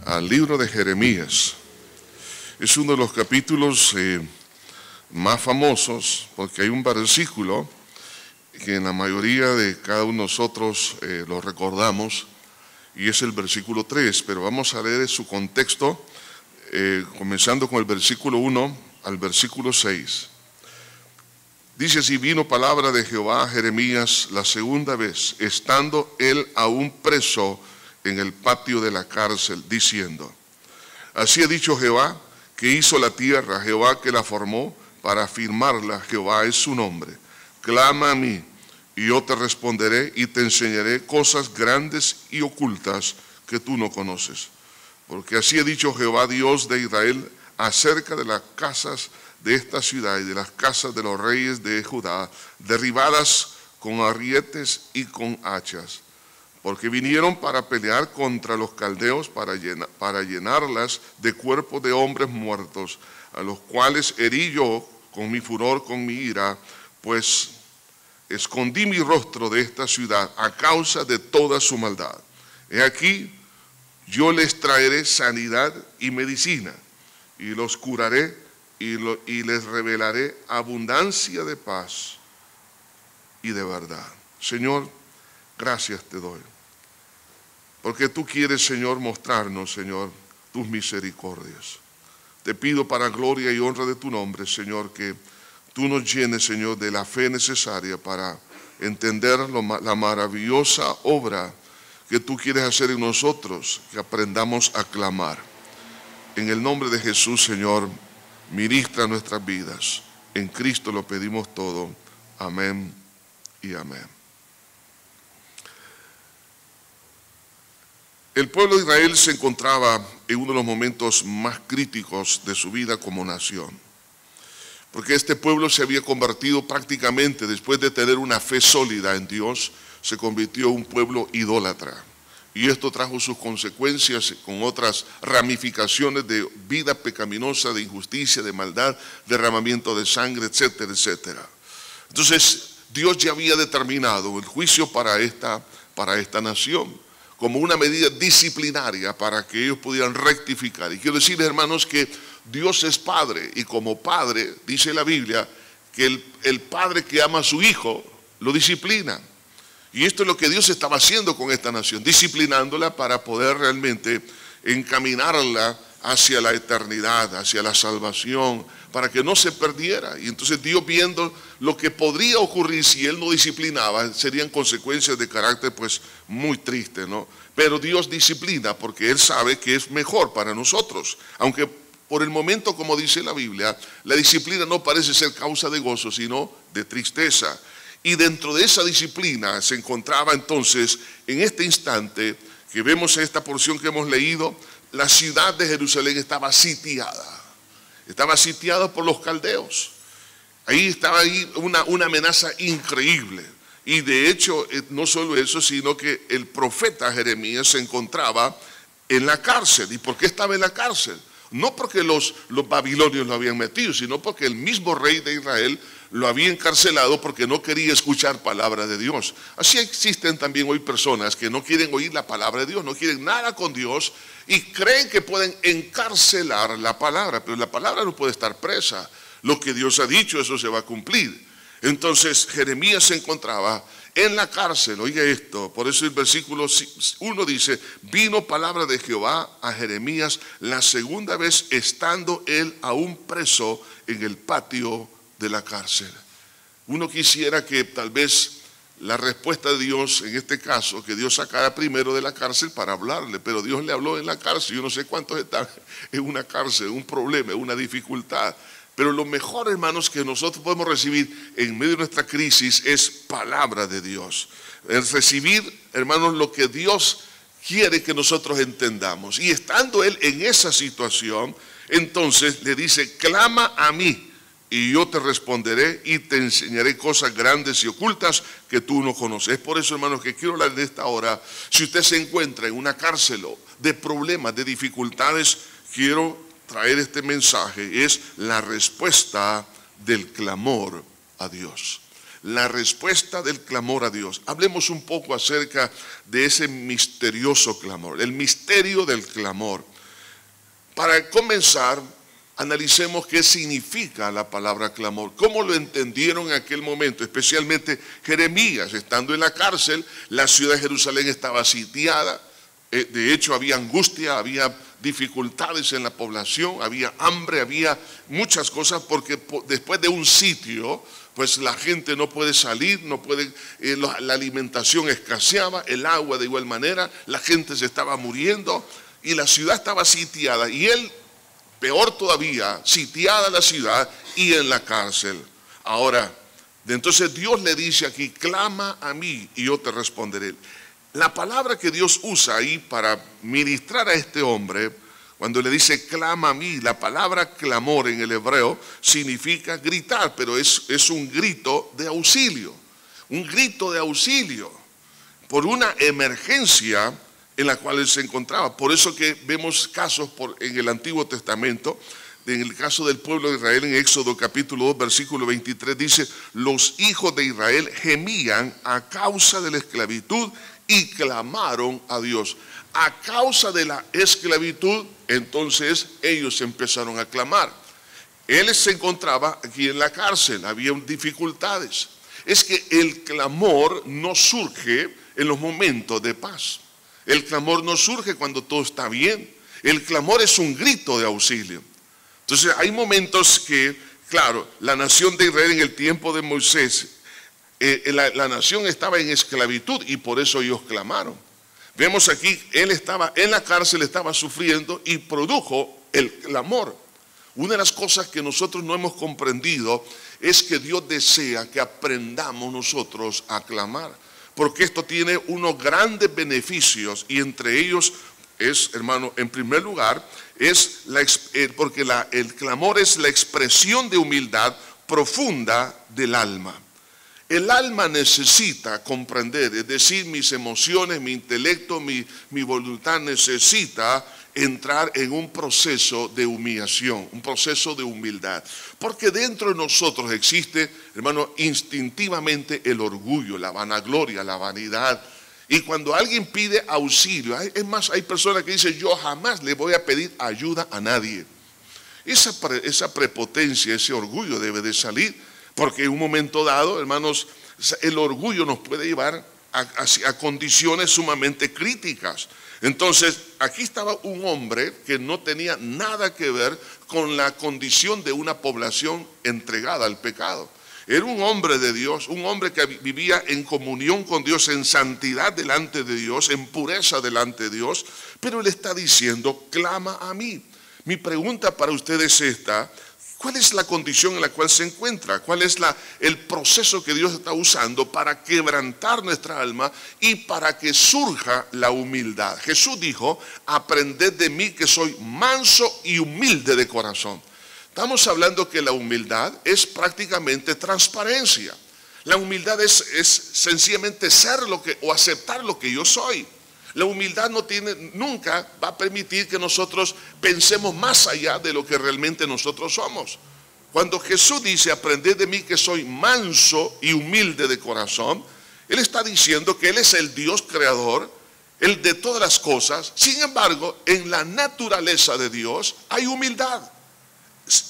al libro de Jeremías. Es uno de los capítulos más famosos porque hay un versículo que en la mayoría de cada uno de nosotros lo recordamos, y es el versículo 3, pero vamos a leer su contexto, comenzando con el versículo 1 al versículo 6. Dice así: vino palabra de Jehová a Jeremías la segunda vez, estando él aún preso en el patio de la cárcel, diciendo: así ha dicho Jehová, que hizo la tierra, Jehová que la formó, para afirmarla, Jehová es su nombre. Clama a mí, y yo te responderé, y te enseñaré cosas grandes y ocultas que tú no conoces. Porque así ha dicho Jehová, Dios de Israel, acerca de las casas de esta ciudad y de las casas de los reyes de Judá, derribadas con arrietes y con hachas, porque vinieron para pelear contra los caldeos, para llenarlas de cuerpos de hombres muertos, a los cuales herí yo con mi furor, con mi ira, pues escondí mi rostro de esta ciudad a causa de toda su maldad. He aquí, yo les traeré sanidad y medicina, y los curaré, y les revelaré abundancia de paz y de verdad. Señor, gracias te doy, porque tú quieres, Señor, mostrarnos, Señor, tus misericordias. Te pido para gloria y honra de tu nombre, Señor, que tú nos llenes, Señor, de la fe necesaria para entender la maravillosa obra que tú quieres hacer en nosotros, que aprendamos a clamar. En el nombre de Jesús, Señor, ministra nuestras vidas. En Cristo lo pedimos todo. Amén y amén. El pueblo de Israel se encontraba en uno de los momentos más críticos de su vida como nación, porque este pueblo se había convertido prácticamente, después de tener una fe sólida en Dios, se convirtió en un pueblo idólatra. Y esto trajo sus consecuencias con otras ramificaciones de vida pecaminosa, de injusticia, de maldad, derramamiento de sangre, etcétera, etcétera. Entonces, Dios ya había determinado el juicio para esta nación como una medida disciplinaria para que ellos pudieran rectificar. Y quiero decirles, hermanos, que Dios es Padre, y como Padre, dice la Biblia, que el Padre que ama a su Hijo lo disciplina. Y esto es lo que Dios estaba haciendo con esta nación, disciplinándola para poder realmente encaminarla hacia la eternidad, hacia la salvación, para que no se perdiera. Y entonces Dios, viendo lo que podría ocurrir si Él no disciplinaba, serían consecuencias de carácter pues muy triste, ¿no? Pero Dios disciplina porque Él sabe que es mejor para nosotros, aunque por el momento, como dice la Biblia, la disciplina no parece ser causa de gozo, sino de tristeza. Y dentro de esa disciplina se encontraba entonces, en este instante, que vemos en esta porción que hemos leído, la ciudad de Jerusalén estaba sitiada. Estaba sitiada por los caldeos. Ahí estaba una amenaza increíble. Y de hecho, no solo eso, sino que el profeta Jeremías se encontraba en la cárcel. ¿Y por qué estaba en la cárcel? No porque los babilonios lo habían metido, sino porque el mismo rey de Israel lo había encarcelado porque no quería escuchar palabra de Dios. Así existen también hoy personas que no quieren oír la palabra de Dios, no quieren nada con Dios y creen que pueden encarcelar la palabra, pero la palabra no puede estar presa. Lo que Dios ha dicho, eso se va a cumplir. Entonces Jeremías se encontraba en la cárcel. Oiga esto, por eso el versículo 1 dice: vino palabra de Jehová a Jeremías la segunda vez, estando él aún preso en el patio de la cárcel. Uno quisiera que tal vez la respuesta de Dios, en este caso, que Dios sacara primero de la cárcel para hablarle, pero Dios le habló en la cárcel. Yo no sé cuántos están en una cárcel, un problema, una dificultad. Pero lo mejor, hermanos, que nosotros podemos recibir en medio de nuestra crisis es palabra de Dios. Es recibir, hermanos, lo que Dios quiere que nosotros entendamos. Y estando él en esa situación, entonces le dice: clama a mí, y yo te responderé y te enseñaré cosas grandes y ocultas que tú no conoces. Es por eso, hermanos, que quiero hablar de esta hora. Si usted se encuentra en una cárcel de problemas, de dificultades, quiero traer este mensaje: es la respuesta del clamor a Dios. la respuesta del clamor a Dios. Hablemos un poco acerca de ese misterioso clamor, el misterio del clamor. Para comenzar, analicemos qué significa la palabra clamor, cómo lo entendieron en aquel momento, especialmente Jeremías, estando en la cárcel. La ciudad de Jerusalén estaba sitiada, de hecho había angustia, había dificultades en la población, había hambre, había muchas cosas, porque después de un sitio, pues la gente no puede salir, no puede, la alimentación escaseaba, el agua de igual manera, la gente se estaba muriendo y la ciudad estaba sitiada, y él, peor todavía, sitiada la ciudad y en la cárcel. Ahora, entonces Dios le dice aquí, clama a mí y yo te responderé. La palabra que Dios usa ahí para ministrar a este hombre, cuando le dice clama a mí, la palabra clamor en el hebreo significa gritar, pero es un grito de auxilio, por una emergencia en la cual él se encontraba. Por eso que vemos casos en el Antiguo Testamento, en el caso del pueblo de Israel, en Éxodo capítulo 2, versículo 23, dice, los hijos de Israel gemían a causa de la esclavitud y clamaron a Dios. A causa de la esclavitud, entonces ellos empezaron a clamar. Él se encontraba aquí en la cárcel, había dificultades. Es que el clamor no surge en los momentos de paz. El clamor no surge cuando todo está bien. El clamor es un grito de auxilio. Entonces hay momentos que, claro, la nación de Israel en el tiempo de Moisés, la nación estaba en esclavitud y por eso ellos clamaron. Vemos aquí, él estaba en la cárcel, estaba sufriendo y produjo el clamor. Una de las cosas que nosotros no hemos comprendido es que Dios desea que aprendamos nosotros a clamar, porque esto tiene unos grandes beneficios, y entre ellos es, hermano, en primer lugar, porque el clamor es la expresión de humildad profunda del alma. El alma necesita comprender, es decir, mis emociones, mi intelecto, mi voluntad necesita entrar en un proceso de humillación, un proceso de humildad. Porque dentro de nosotros existe, hermano, instintivamente el orgullo, la vanagloria, la vanidad. Y cuando alguien pide auxilio, es más, hay personas que dicen, yo jamás le voy a pedir ayuda a nadie. Esa prepotencia, ese orgullo debe de salir. Porque en un momento dado, hermanos, el orgullo nos puede llevar a condiciones sumamente críticas. Entonces, aquí estaba un hombre que no tenía nada que ver con la condición de una población entregada al pecado. Era un hombre de Dios, un hombre que vivía en comunión con Dios, en santidad delante de Dios, en pureza delante de Dios, pero él está diciendo, clama a mí. Mi pregunta para ustedes es esta: ¿cuál es la condición en la cual se encuentra? ¿Cuál es el proceso que Dios está usando para quebrantar nuestra alma y para que surja la humildad? Jesús dijo, aprended de mí que soy manso y humilde de corazón. Estamos hablando que la humildad es prácticamente transparencia. La humildad es sencillamente ser o aceptar lo que yo soy. La humildad nunca va a permitir que nosotros pensemos más allá de lo que realmente nosotros somos. Cuando Jesús dice, aprended de mí que soy manso y humilde de corazón, Él está diciendo que Él es el Dios creador, el de todas las cosas. Sin embargo, en la naturaleza de Dios hay humildad.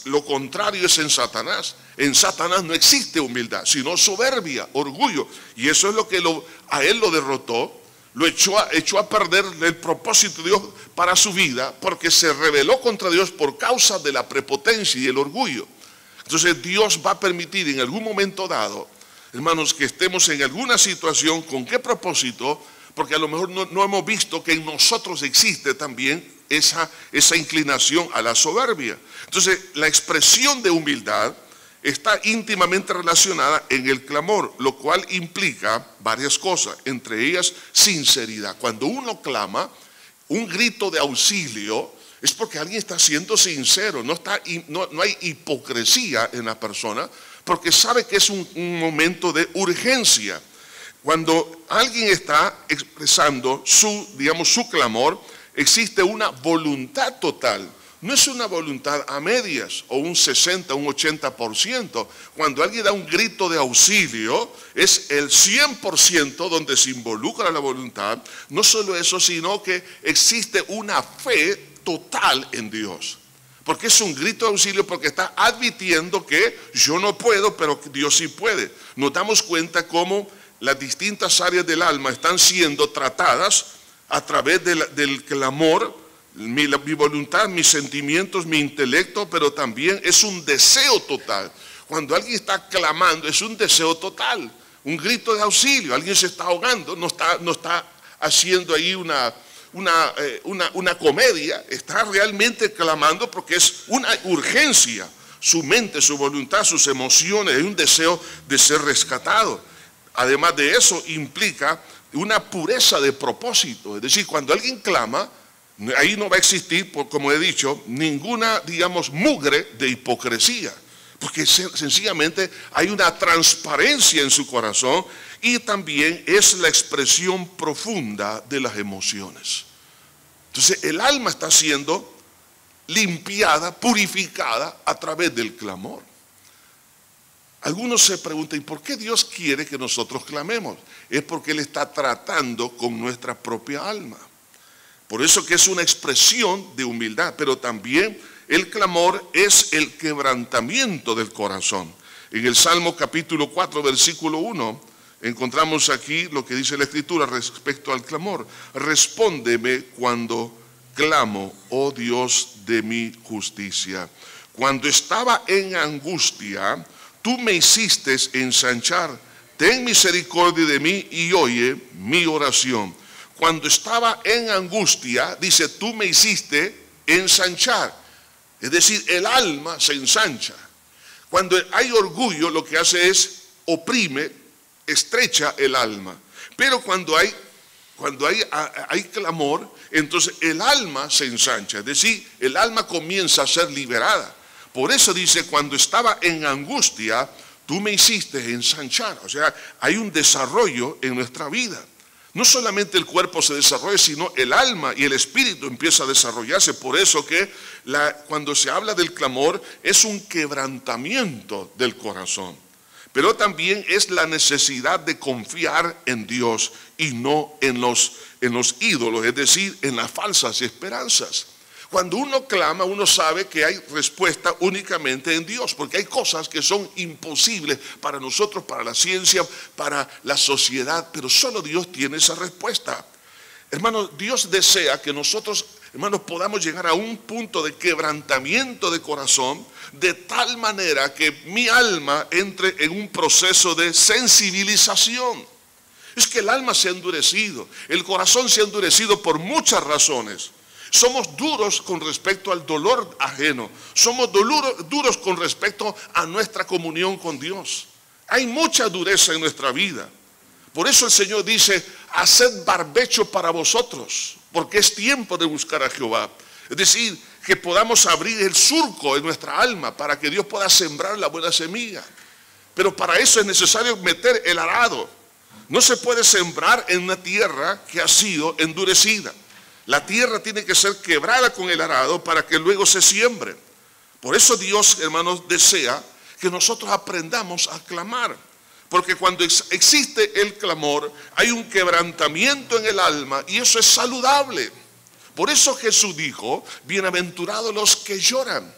Lo contrario es en Satanás. En Satanás no existe humildad, sino soberbia, orgullo. Y eso es lo que a él lo derrotó. Lo echó a perder el propósito de Dios para su vida, porque se rebeló contra Dios por causa de la prepotencia y el orgullo. Entonces Dios va a permitir en algún momento dado, hermanos, que estemos en alguna situación. ¿Con qué propósito? Porque a lo mejor no hemos visto que en nosotros existe también esa inclinación a la soberbia. Entonces la expresión de humildad está íntimamente relacionada en el clamor, lo cual implica varias cosas, entre ellas sinceridad. Cuando uno clama, un grito de auxilio, es porque alguien está siendo sincero, no hay hipocresía en la persona, porque sabe que es un momento de urgencia. Cuando alguien está expresando su clamor, existe una voluntad total no es una voluntad a medias o un 60, un 80%. Cuando alguien da un grito de auxilio, es el 100% donde se involucra la voluntad. No solo eso, sino que existe una fe total en Dios. Porque es un grito de auxilio, porque está admitiendo que yo no puedo, pero Dios sí puede. Nos damos cuenta cómo las distintas áreas del alma están siendo tratadas a través del clamor. Mi voluntad, mis sentimientos, mi intelecto, pero también es un deseo total. Cuando alguien está clamando, es un deseo total, un grito de auxilio. Alguien se está ahogando, no está haciendo ahí una comedia, está realmente clamando porque es una urgencia. Su mente, su voluntad, sus emociones, hay un deseo de ser rescatado. Además de eso, implica una pureza de propósito. Es decir, cuando alguien clama, ahí no va a existir, como he dicho, ninguna, digamos, mugre de hipocresía, porque sencillamente hay una transparencia en su corazón y también es la expresión profunda de las emociones. Entonces el alma está siendo limpiada, purificada a través del clamor. Algunos se preguntan, ¿y por qué Dios quiere que nosotros clamemos? Es porque Él está tratando con nuestra propia alma. Por eso que es una expresión de humildad, pero también el clamor es el quebrantamiento del corazón. En el Salmo capítulo 4, versículo 1, encontramos aquí lo que dice la Escritura respecto al clamor. Respóndeme cuando clamo, oh Dios de mi justicia. Cuando estaba en angustia, tú me hiciste ensanchar. Ten misericordia de mí y oye mi oración. Cuando estaba en angustia, dice, tú me hiciste ensanchar. Es decir, el alma se ensancha. Cuando hay orgullo, lo que hace es oprime, estrecha el alma. Pero cuando hay clamor, entonces el alma se ensancha. Es decir, el alma comienza a ser liberada. Por eso dice, cuando estaba en angustia, tú me hiciste ensanchar. O sea, hay un desarrollo en nuestra vida. No solamente el cuerpo se desarrolla, sino el alma y el espíritu empieza a desarrollarse. Por eso que cuando se habla del clamor es un quebrantamiento del corazón. Pero también es la necesidad de confiar en Dios y no en los ídolos, es decir, en las falsas esperanzas. Cuando uno clama, uno sabe que hay respuesta únicamente en Dios, porque hay cosas que son imposibles para nosotros, para la ciencia, para la sociedad, pero solo Dios tiene esa respuesta. Hermanos, Dios desea que nosotros, hermanos, podamos llegar a un punto de quebrantamiento de corazón, de tal manera que mi alma entre en un proceso de sensibilización. Es que el alma se ha endurecido, el corazón se ha endurecido por muchas razones. Somos duros con respecto al dolor ajeno. Somos duros con respecto a nuestra comunión con Dios. Hay mucha dureza en nuestra vida. Por eso el Señor dice, haced barbecho para vosotros, porque es tiempo de buscar a Jehová. Es decir, que podamos abrir el surco en nuestra alma para que Dios pueda sembrar la buena semilla. Pero para eso es necesario meter el arado. No se puede sembrar en una tierra que ha sido endurecida. La tierra tiene que ser quebrada con el arado para que luego se siembre. Por eso Dios, hermanos, desea que nosotros aprendamos a clamar. Porque cuando existe el clamor, hay un quebrantamiento en el alma y eso es saludable. Por eso Jesús dijo, bienaventurados los que lloran,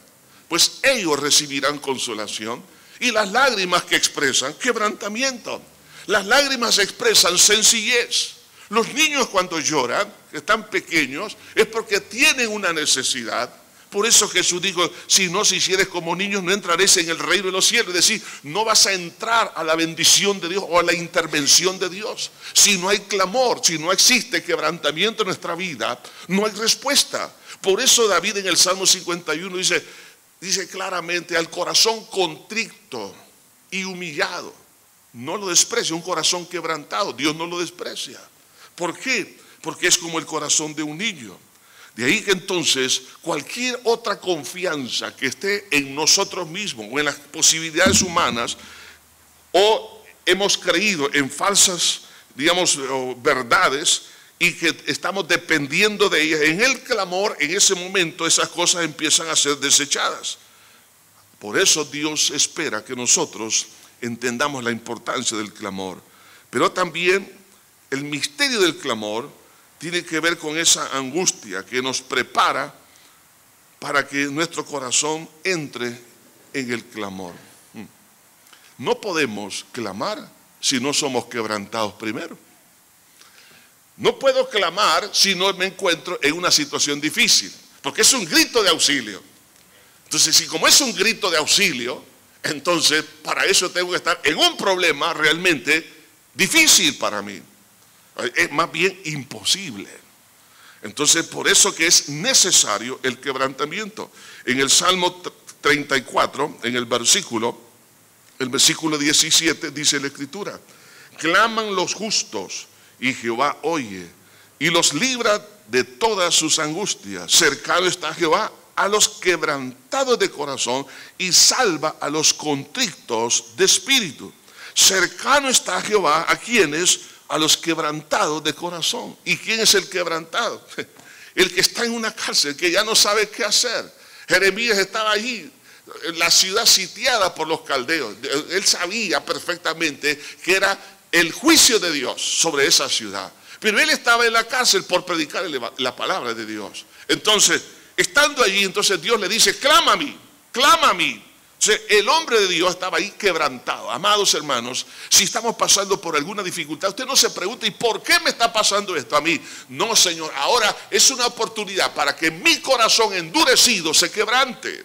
pues ellos recibirán consolación. Y las lágrimas que expresan, quebrantamiento. Las lágrimas expresan sencillez. Los niños cuando lloran, que están pequeños, es porque tienen una necesidad. Por eso Jesús dijo, si no se hicieres como niños, no entraréis en el reino de los cielos. Es decir, no vas a entrar a la bendición de Dios o a la intervención de Dios. Si no hay clamor, si no existe quebrantamiento en nuestra vida, no hay respuesta. Por eso David en el Salmo 51 dice claramente, al corazón contrito y humillado, no lo desprecia. Un corazón quebrantado, Dios no lo desprecia. ¿Por qué? Porque es como el corazón de un niño. De ahí que entonces cualquier otra confianza que esté en nosotros mismos o en las posibilidades humanas, o hemos creído en falsas, digamos, verdades y que estamos dependiendo de ellas, en el clamor, en ese momento esas cosas empiezan a ser desechadas. Por eso Dios espera que nosotros entendamos la importancia del clamor. Pero también el misterio del clamor tiene que ver con esa angustia que nos prepara para que nuestro corazón entre en el clamor. No podemos clamar si no somos quebrantados primero. No puedo clamar si no me encuentro en una situación difícil, porque es un grito de auxilio. Entonces, si como es un grito de auxilio, entonces para eso tengo que estar en un problema realmente difícil para mí. Es más bien imposible. Entonces, por eso que es necesario el quebrantamiento. En el Salmo 34, en el versículo 17, dice la Escritura: claman los justos y Jehová oye y los libra de todas sus angustias. Cercano está Jehová a los quebrantados de corazón y salva a los contritos de espíritu. Cercano está Jehová a quienes, a los quebrantados de corazón. ¿Y quién es el quebrantado? El que está en una cárcel, que ya no sabe qué hacer. Jeremías estaba allí, la ciudad sitiada por los caldeos. Él sabía perfectamente que era el juicio de Dios sobre esa ciudad. Pero él estaba en la cárcel por predicar la palabra de Dios. Entonces, estando allí, entonces Dios le dice: clama a mí, clama a mí. Entonces, el hombre de Dios estaba ahí quebrantado. Amados hermanos, si estamos pasando por alguna dificultad, usted no se pregunta: ¿y por qué me está pasando esto a mí? No, Señor, ahora es una oportunidad para que mi corazón endurecido se quebrante.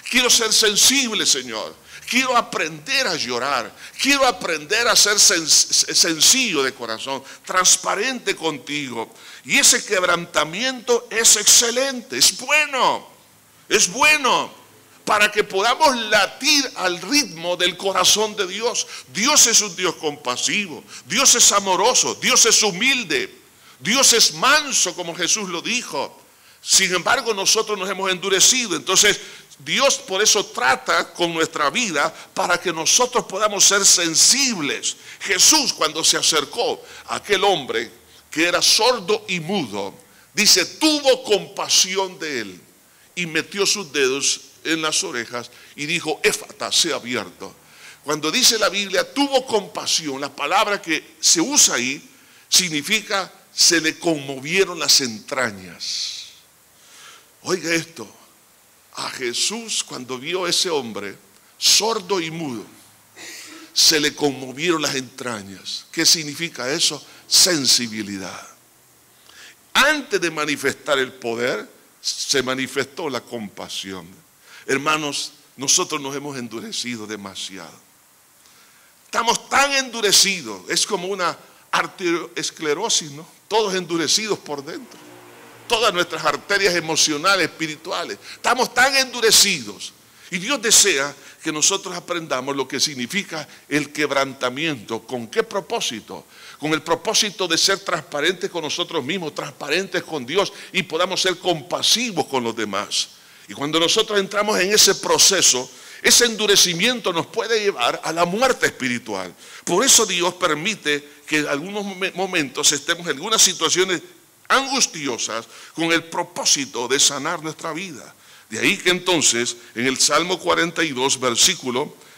Quiero ser sensible, Señor. Quiero aprender a llorar. Quiero aprender a ser sencillo de corazón, transparente contigo. Y ese quebrantamiento es excelente, es bueno. Es bueno para que podamos latir al ritmo del corazón de Dios. Dios es un Dios compasivo. Dios es amoroso. Dios es humilde. Dios es manso, como Jesús lo dijo. Sin embargo, nosotros nos hemos endurecido. Entonces, Dios por eso trata con nuestra vida para que nosotros podamos ser sensibles. Jesús, cuando se acercó a aquel hombre que era sordo y mudo, dice, tuvo compasión de él y metió sus dedos en las orejas y dijo: Éfata, sea abierto. Cuando dice la Biblia tuvo compasión, la palabra que se usa ahí significa se le conmovieron las entrañas. Oiga esto, a Jesús, cuando vio a ese hombre sordo y mudo, se le conmovieron las entrañas. ¿Qué significa eso? Sensibilidad. Antes de manifestar el poder, se manifestó la compasión. Hermanos, nosotros nos hemos endurecido demasiado. Estamos tan endurecidos, es como una arteriosclerosis, ¿no? Todos endurecidos por dentro. Todas nuestras arterias emocionales, espirituales, estamos tan endurecidos. Y Dios desea que nosotros aprendamos lo que significa el quebrantamiento. ¿Con qué propósito? Con el propósito de ser transparentes con nosotros mismos, transparentes con Dios, y podamos ser compasivos con los demás. Y cuando nosotros entramos en ese proceso, ese endurecimiento nos puede llevar a la muerte espiritual. Por eso Dios permite que en algunos momentos estemos en algunas situaciones angustiosas con el propósito de sanar nuestra vida. De ahí que entonces en el Salmo 42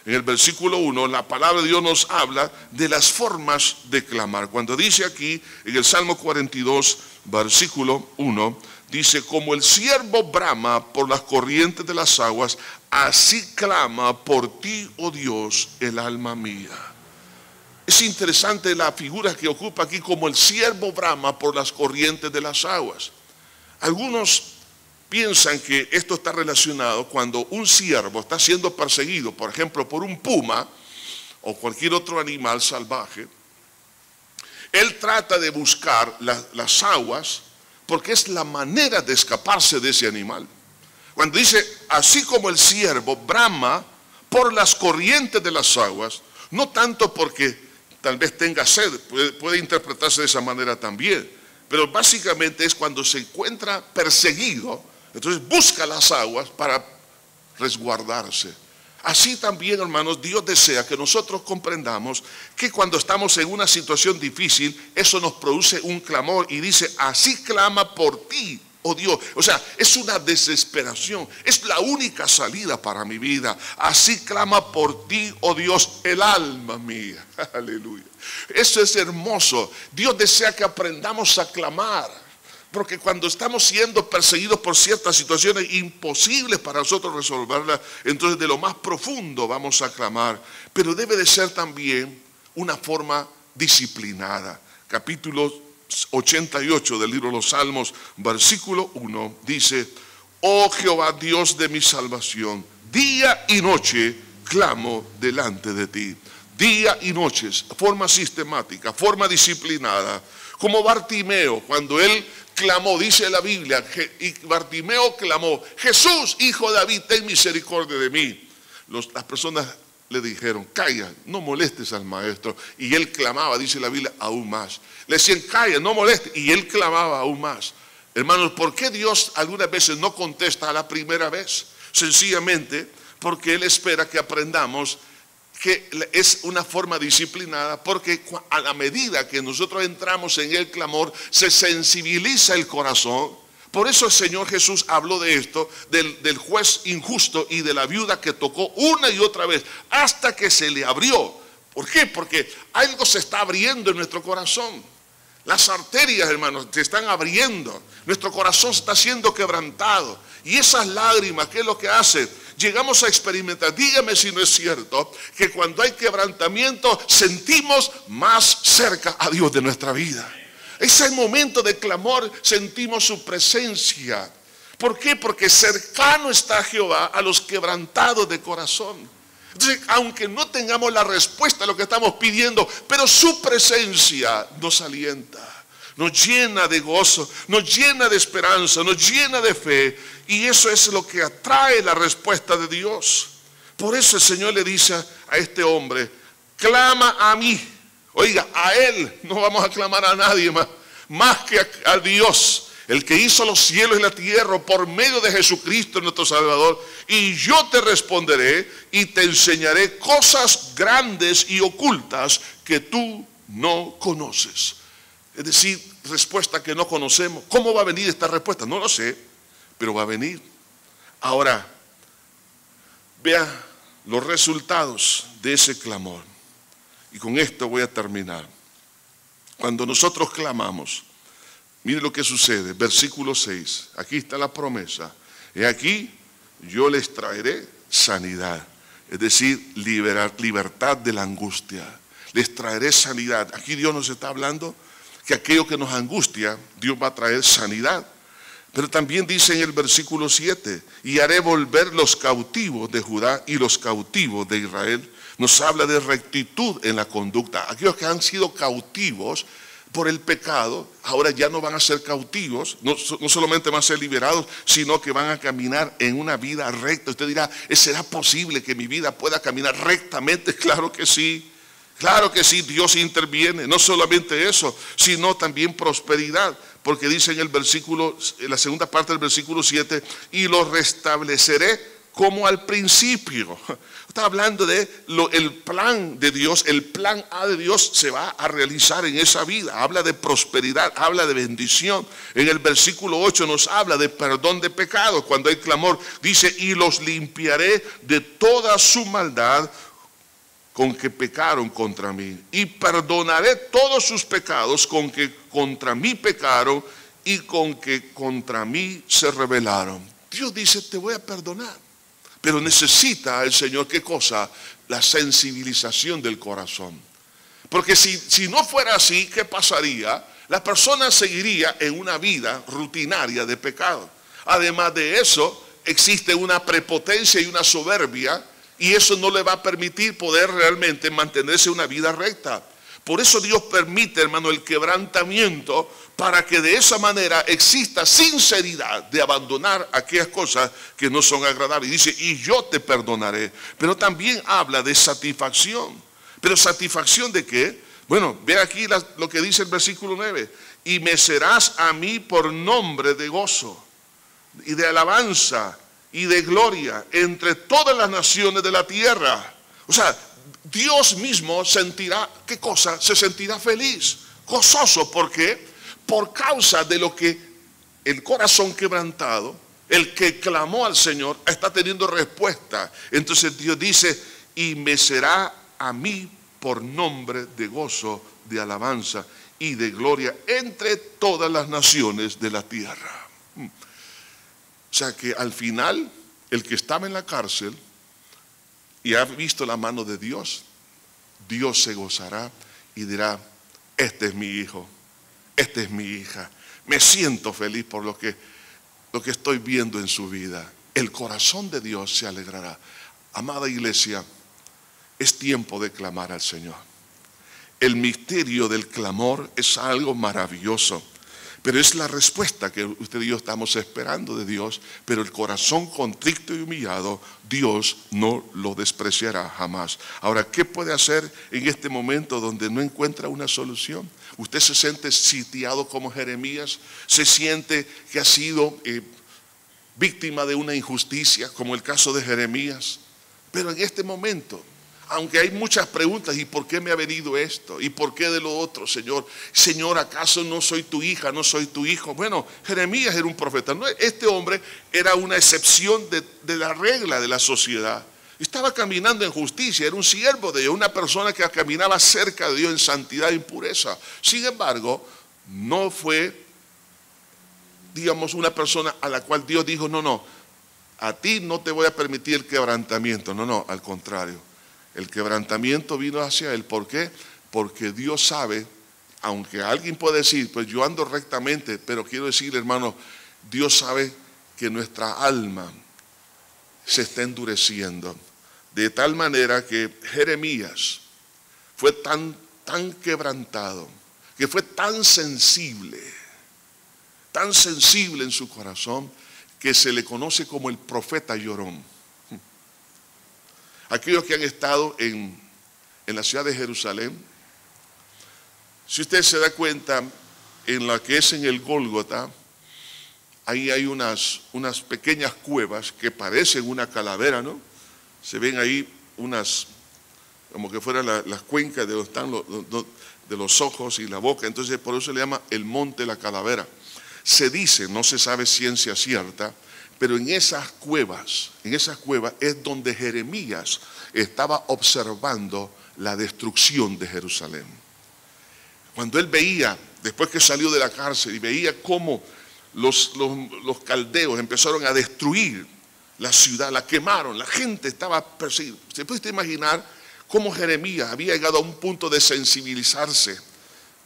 en el versículo 1, la palabra de Dios nos habla de las formas de clamar. Cuando dice aquí en el Salmo 42 versículo 1, dice: como el ciervo brama por las corrientes de las aguas, así clama por ti, oh Dios, el alma mía. Es interesante la figura que ocupa aquí, como el ciervo brama por las corrientes de las aguas. Algunos piensan que esto está relacionado cuando un ciervo está siendo perseguido, por ejemplo, por un puma o cualquier otro animal salvaje. Él trata de buscar las aguas porque es la manera de escaparse de ese animal. Cuando dice, así como el ciervo brama por las corrientes de las aguas, no tanto porque tal vez tenga sed, puede interpretarse de esa manera también, pero básicamente es cuando se encuentra perseguido, entonces busca las aguas para resguardarse. Así también, hermanos, Dios desea que nosotros comprendamos que cuando estamos en una situación difícil, eso nos produce un clamor y dice, así clama por ti, oh Dios. O sea, es una desesperación, es la única salida para mi vida. Así clama por ti, oh Dios, el alma mía. Aleluya. Eso es hermoso. Dios desea que aprendamos a clamar. Porque cuando estamos siendo perseguidos por ciertas situaciones imposibles para nosotros resolverlas, entonces de lo más profundo vamos a clamar. Pero debe de ser también una forma disciplinada. Capítulo 88 del libro de los Salmos, versículo 1, dice, oh Jehová, Dios de mi salvación, día y noche clamo delante de ti. Día y noche, forma sistemática, forma disciplinada. Como Bartimeo, cuando él clamó, dice la Biblia, y Bartimeo clamó, Jesús, hijo de David, ten misericordia de mí. Las personas le dijeron, calla, no molestes al maestro. Y él clamaba, dice la Biblia, aún más. Le decían, calla, no molestes. Y él clamaba aún más. Hermanos, ¿por qué Dios algunas veces no contesta a la primera vez? Sencillamente porque Él espera que aprendamos que es una forma disciplinada, porque a la medida que nosotros entramos en el clamor, se sensibiliza el corazón. Por eso el Señor Jesús habló de esto, del juez injusto y de la viuda que tocó una y otra vez, hasta que se le abrió. ¿Por qué? Porque algo se está abriendo en nuestro corazón. Las arterias, hermanos, se están abriendo. Nuestro corazón está siendo quebrantado. Y esas lágrimas, ¿qué es lo que hace? Llegamos a experimentar, dígame si no es cierto, que cuando hay quebrantamiento sentimos más cerca a Dios de nuestra vida. Ese momento de clamor sentimos su presencia. ¿Por qué? Porque cercano está Jehová a los quebrantados de corazón. Entonces, aunque no tengamos la respuesta a lo que estamos pidiendo, pero su presencia nos alienta, nos llena de gozo, nos llena de esperanza, nos llena de fe. Y eso es lo que atrae la respuesta de Dios. Por eso el Señor le dice a este hombre, clama a mí. Oiga, a Él, no vamos a clamar a nadie más que a Dios, el que hizo los cielos y la tierra por medio de Jesucristo nuestro Salvador. Y yo te responderé y te enseñaré cosas grandes y ocultas que tú no conoces. Es decir, respuesta que no conocemos. ¿Cómo va a venir esta respuesta? No lo sé, pero va a venir. Ahora, vea los resultados de ese clamor. Y con esto voy a terminar. Cuando nosotros clamamos, mire lo que sucede, versículo 6, aquí está la promesa. He aquí, yo les traeré sanidad, es decir, libertad de la angustia. Les traeré sanidad. Aquí Dios nos está hablando que aquello que nos angustia, Dios va a traer sanidad. Pero también dice en el versículo 7, y haré volver los cautivos de Judá y los cautivos de Israel. Nos habla de rectitud en la conducta. Aquellos que han sido cautivos por el pecado, ahora ya no van a ser cautivos, no solamente van a ser liberados, sino que van a caminar en una vida recta. Usted dirá, ¿será posible que mi vida pueda caminar rectamente? Claro que sí. Claro que sí, Dios interviene. No solamente eso, sino también prosperidad. Porque dice en en la segunda parte del versículo 7, y los restableceré como al principio. Está hablando de el plan de Dios, el plan A de Dios se va a realizar en esa vida. Habla de prosperidad, habla de bendición. En el versículo 8 nos habla de perdón de pecados. Cuando hay clamor, dice, y los limpiaré de toda su maldad con que pecaron contra mí. Y perdonaré todos sus pecados con que contra mí pecaron y con que contra mí se rebelaron. Dios dice, te voy a perdonar. Pero necesita el Señor, ¿qué cosa? La sensibilización del corazón. Porque si no fuera así, ¿qué pasaría? La persona seguiría en una vida rutinaria de pecado. Además de eso, existe una prepotencia y una soberbia, y eso no le va a permitir poder realmente mantenerse una vida recta. Por eso Dios permite, hermano, el quebrantamiento, para que de esa manera exista sinceridad de abandonar aquellas cosas que no son agradables. Y dice, y yo te perdonaré. Pero también habla de satisfacción. ¿Pero satisfacción de qué? Bueno, ve aquí lo que dice el versículo 9. Y me serás a mí por nombre de gozo y de alabanza y de gloria entre todas las naciones de la tierra. O sea, Dios mismo sentirá, ¿qué cosa? Se sentirá feliz, gozoso. ¿Por qué? Por causa de lo que el corazón quebrantado, el que clamó al Señor, está teniendo respuesta. Entonces Dios dice, y me será a mí por nombre de gozo, de alabanza y de gloria entre todas las naciones de la tierra. O sea que al final, el que estaba en la cárcel y ha visto la mano de Dios, Dios se gozará y dirá, este es mi hijo, esta es mi hija. Me siento feliz por lo que estoy viendo en su vida. El corazón de Dios se alegrará. Amada iglesia, es tiempo de clamar al Señor. El misterio del clamor es algo maravilloso, pero es la respuesta que usted y yo estamos esperando de Dios. Pero el corazón contrito y humillado, Dios no lo despreciará jamás. Ahora, ¿qué puede hacer en este momento donde no encuentra una solución? Usted se siente sitiado como Jeremías, se siente que ha sido víctima de una injusticia, como el caso de Jeremías. Pero en este momento, aunque hay muchas preguntas, ¿y por qué me ha venido esto? ¿Y por qué de lo otro, Señor? Señor, ¿acaso no soy tu hija, no soy tu hijo? Bueno, Jeremías era un profeta. Este hombre era una excepción de la regla de la sociedad. Estaba caminando en justicia, era un siervo de Dios, una persona que caminaba cerca de Dios en santidad y pureza. Sin embargo, no fue, digamos, una persona a la cual Dios dijo, no, a ti no te voy a permitir el quebrantamiento. No, al contrario. El quebrantamiento vino hacia él. ¿Por qué? Porque Dios sabe, aunque alguien puede decir, pues yo ando rectamente, pero quiero decirle, hermano, Dios sabe que nuestra alma se está endureciendo. De tal manera que Jeremías fue tan quebrantado, que fue tan sensible en su corazón, que se le conoce como el profeta llorón. Aquellos que han estado en la ciudad de Jerusalén, si usted se da cuenta, en la que es en el Gólgota, ahí hay unas pequeñas cuevas que parecen una calavera, ¿no? Se ven ahí unas, como que fueran las cuencas de donde están de los ojos y la boca. Entonces por eso se le llama el monte de la calavera. Se dice, no se sabe ciencia cierta, pero en esas cuevas es donde Jeremías estaba observando la destrucción de Jerusalén. Cuando él veía, después que salió de la cárcel, y veía cómo los caldeos empezaron a destruir la ciudad, la quemaron, la gente estaba perseguida. ¿Se puede imaginar cómo Jeremías había llegado a un punto de sensibilizarse?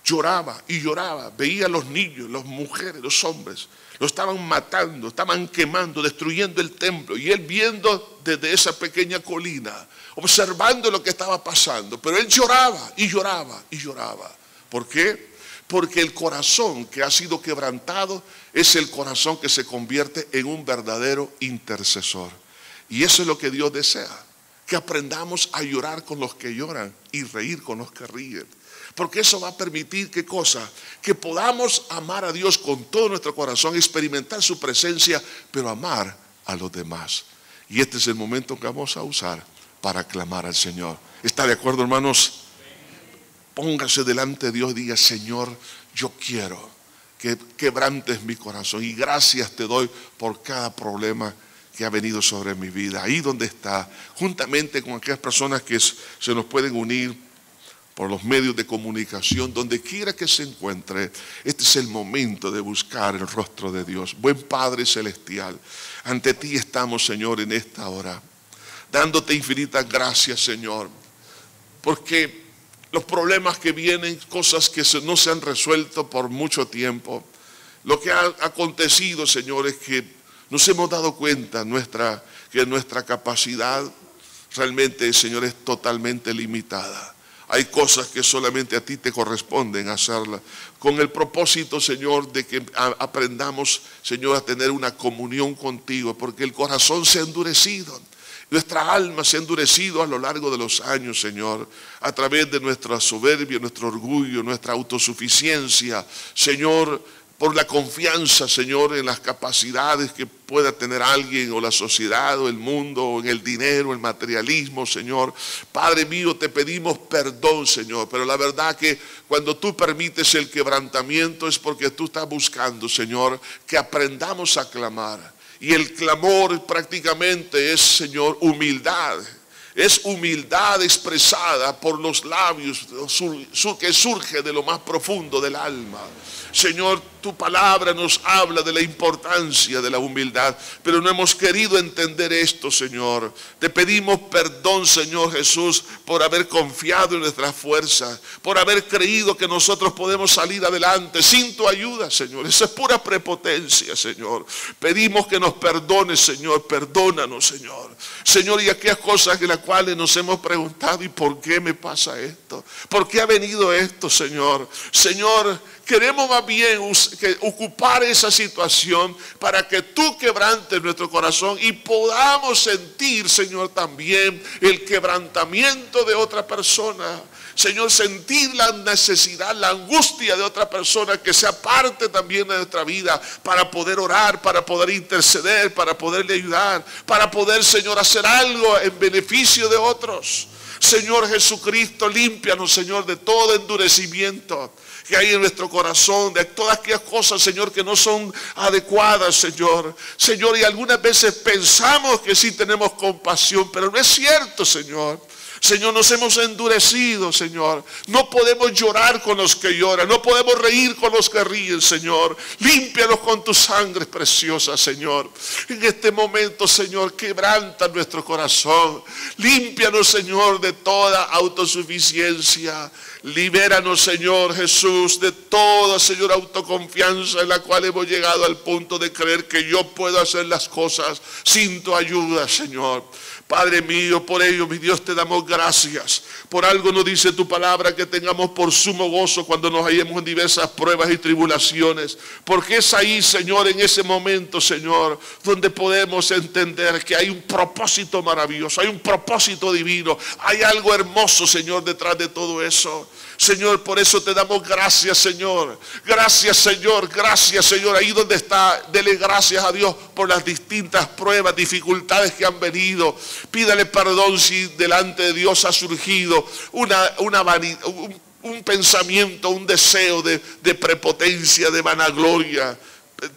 Lloraba y lloraba, veía a los niños, las mujeres, los hombres, lo estaban matando, estaban quemando, destruyendo el templo, y él viendo desde esa pequeña colina, observando lo que estaba pasando, pero él lloraba y lloraba y lloraba. ¿Por qué? Porque el corazón que ha sido quebrantado es el corazón que se convierte en un verdadero intercesor. Y eso es lo que Dios desea, que aprendamos a llorar con los que lloran y reír con los que ríen. Porque eso va a permitir, ¿qué cosa? Que podamos amar a Dios con todo nuestro corazón, experimentar su presencia, pero amar a los demás. Y este es el momento que vamos a usar para clamar al Señor. ¿Está de acuerdo, hermanos? Póngase delante de Dios y diga, Señor, yo quiero que quebrantes mi corazón. Y gracias te doy por cada problema que ha venido sobre mi vida. Ahí donde está, juntamente con aquellas personas que se nos pueden unir por los medios de comunicación, donde quiera que se encuentre, este es el momento de buscar el rostro de Dios. Buen Padre Celestial, ante ti estamos, Señor, en esta hora, dándote infinitas gracias, Señor, porque los problemas que vienen, cosas que no se han resuelto por mucho tiempo, lo que ha acontecido, Señor, es que nos hemos dado cuenta que nuestra capacidad realmente, Señor, es totalmente limitada. Hay cosas que solamente a ti te corresponden hacerlas, con el propósito, Señor, de que aprendamos, Señor, a tener una comunión contigo, porque el corazón se ha endurecido, nuestra alma se ha endurecido a lo largo de los años, Señor, a través de nuestra soberbia, nuestro orgullo, nuestra autosuficiencia, Señor, por la confianza, Señor, en las capacidades que pueda tener alguien o la sociedad o el mundo, o en el dinero, el materialismo, Señor. Padre mío, te pedimos perdón, Señor, pero la verdad que cuando tú permites el quebrantamiento es porque tú estás buscando, Señor, que aprendamos a clamar. Y el clamor prácticamente es, Señor, humildad. Es humildad expresada por los labios que surge de lo más profundo del alma. Señor, tu palabra nos habla de la importancia de la humildad, pero no hemos querido entender esto, Señor. Te pedimos perdón, Señor Jesús, por haber confiado en nuestras fuerzas, por haber creído que nosotros podemos salir adelante sin tu ayuda, Señor. Esa es pura prepotencia, Señor. Pedimos que nos perdones, Señor. Perdónanos, Señor. Señor, y aquellas cosas de las cuales nos hemos preguntado, ¿y por qué me pasa esto? ¿Por qué ha venido esto, Señor? Señor, queremos más bien ocupar esa situación para que tú quebrantes nuestro corazón y podamos sentir, Señor, también el quebrantamiento de otra persona. Señor, sentir la necesidad, la angustia de otra persona que sea parte también de nuestra vida para poder orar, para poder interceder, para poderle ayudar, para poder, Señor, hacer algo en beneficio de otros. Señor Jesucristo, límpianos, Señor, de todo endurecimiento que hay en nuestro corazón, de todas aquellas cosas, Señor, que no son adecuadas, Señor. Señor, y algunas veces pensamos que sí tenemos compasión, pero no es cierto, Señor. Señor, nos hemos endurecido, Señor. No podemos llorar con los que lloran, no podemos reír con los que ríen, Señor. Límpianos con tu sangre preciosa, Señor. En este momento, Señor, quebranta nuestro corazón. Límpianos, Señor, de toda autosuficiencia. Libéranos, Señor Jesús, de toda, Señor, autoconfianza en la cual hemos llegado al punto de creer que yo puedo hacer las cosas sin tu ayuda, Señor. Padre mío, por ello, mi Dios, te damos gracias. Por algo nos dice tu palabra que tengamos por sumo gozo cuando nos hallemos en diversas pruebas y tribulaciones. Porque es ahí, Señor, en ese momento, Señor, donde podemos entender que hay un propósito maravilloso, hay un propósito divino, hay algo hermoso, Señor, detrás de todo eso. Señor, por eso te damos gracias, Señor. Gracias, Señor. Gracias, Señor. Ahí donde está, dele gracias a Dios por las distintas pruebas, dificultades que han venido. Pídale perdón si delante de Dios ha surgido un pensamiento, un deseo de prepotencia, de vanagloria.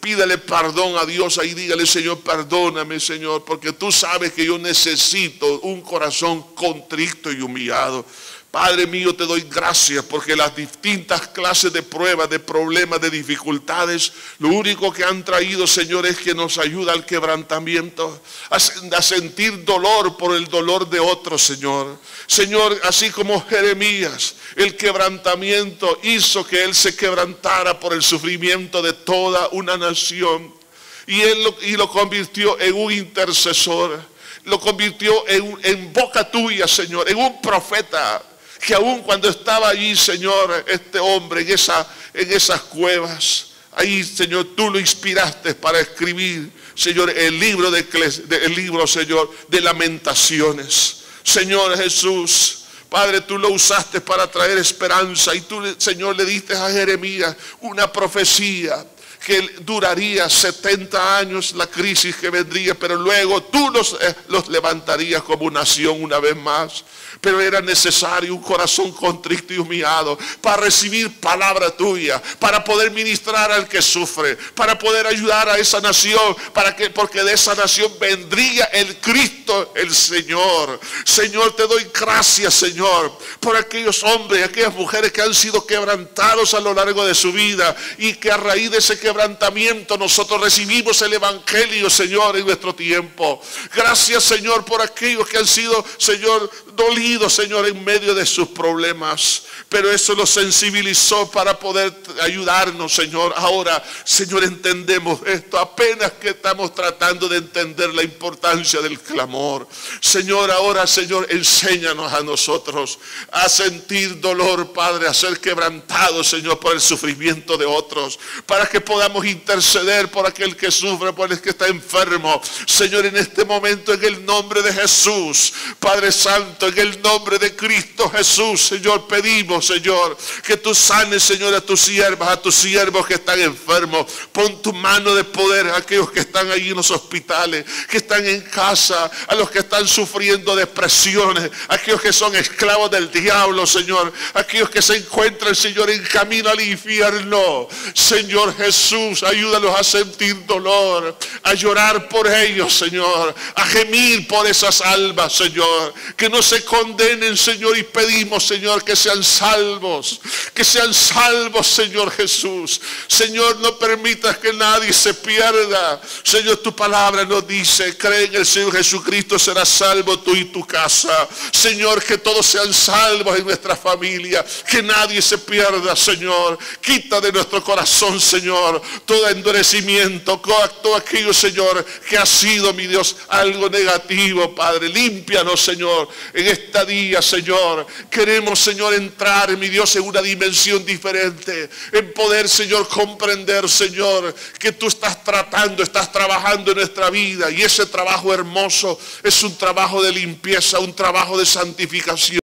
Pídale perdón a Dios ahí, dígale, Señor, perdóname, Señor, porque tú sabes que yo necesito un corazón contrito y humillado. Padre mío, te doy gracias porque las distintas clases de pruebas, de problemas, de dificultades, lo único que han traído, Señor, es que nos ayuda al quebrantamiento, a sentir dolor por el dolor de otros, Señor. Señor, así como Jeremías, el quebrantamiento hizo que él se quebrantara por el sufrimiento de toda una nación. Y lo convirtió en un intercesor, lo convirtió en boca tuya, Señor, en un profeta. Que aún cuando estaba allí, Señor, este hombre en esas cuevas, ahí, Señor, tú lo inspiraste para escribir, Señor, el libro, Señor, de Lamentaciones. Señor Jesús, Padre, tú lo usaste para traer esperanza y tú, Señor, le diste a Jeremías una profecía que duraría 70 años la crisis que vendría, pero luego tú los levantarías como nación una vez más. Pero era necesario un corazón contrito y humillado para recibir palabra tuya, para poder ministrar al que sufre, para poder ayudar a esa nación, porque de esa nación vendría el Cristo, el Señor. Señor, te doy gracias, Señor, por aquellos hombres y aquellas mujeres que han sido quebrantados a lo largo de su vida y que a raíz de ese quebrantamiento nosotros recibimos el Evangelio, Señor, en nuestro tiempo. Gracias, Señor, por aquellos que han sido, Señor, dolidos, Señor, en medio de sus problemas, pero eso los sensibilizó para poder ayudarnos, Señor. Ahora, Señor, entendemos esto, apenas que estamos tratando de entender la importancia del clamor. Señor, ahora, Señor, enséñanos a nosotros a sentir dolor, Padre, a ser quebrantados, Señor, por el sufrimiento de otros, para que podamos podamos interceder por aquel que sufre, por el que está enfermo. Señor, en este momento, en el nombre de Jesús, Padre Santo, en el nombre de Cristo Jesús, Señor, pedimos, Señor, que tú sanes, Señor, a tus siervas, a tus siervos que están enfermos. Pon tu mano de poder a aquellos que están allí en los hospitales, que están en casa, a los que están sufriendo depresiones, a aquellos que son esclavos del diablo, Señor, a aquellos que se encuentran, Señor, en camino al infierno. Señor Jesús, ayúdalos a sentir dolor, a llorar por ellos, Señor, a gemir por esas almas, Señor, que no se condenen, Señor, y pedimos, Señor, que sean salvos, Señor Jesús. Señor, no permitas que nadie se pierda. Señor, tu palabra nos dice, cree en el Señor Jesucristo, serás salvo tú y tu casa. Señor, que todos sean salvos en nuestra familia, que nadie se pierda, Señor. Quita de nuestro corazón, Señor, todo endurecimiento, todo aquello, Señor, que ha sido, mi Dios, algo negativo, Padre. Límpianos, Señor, en esta día, Señor. Queremos, Señor, entrar, mi Dios, en una dimensión diferente, en poder, Señor, comprender, Señor, que tú estás tratando, estás trabajando en nuestra vida, y ese trabajo hermoso es un trabajo de limpieza, un trabajo de santificación.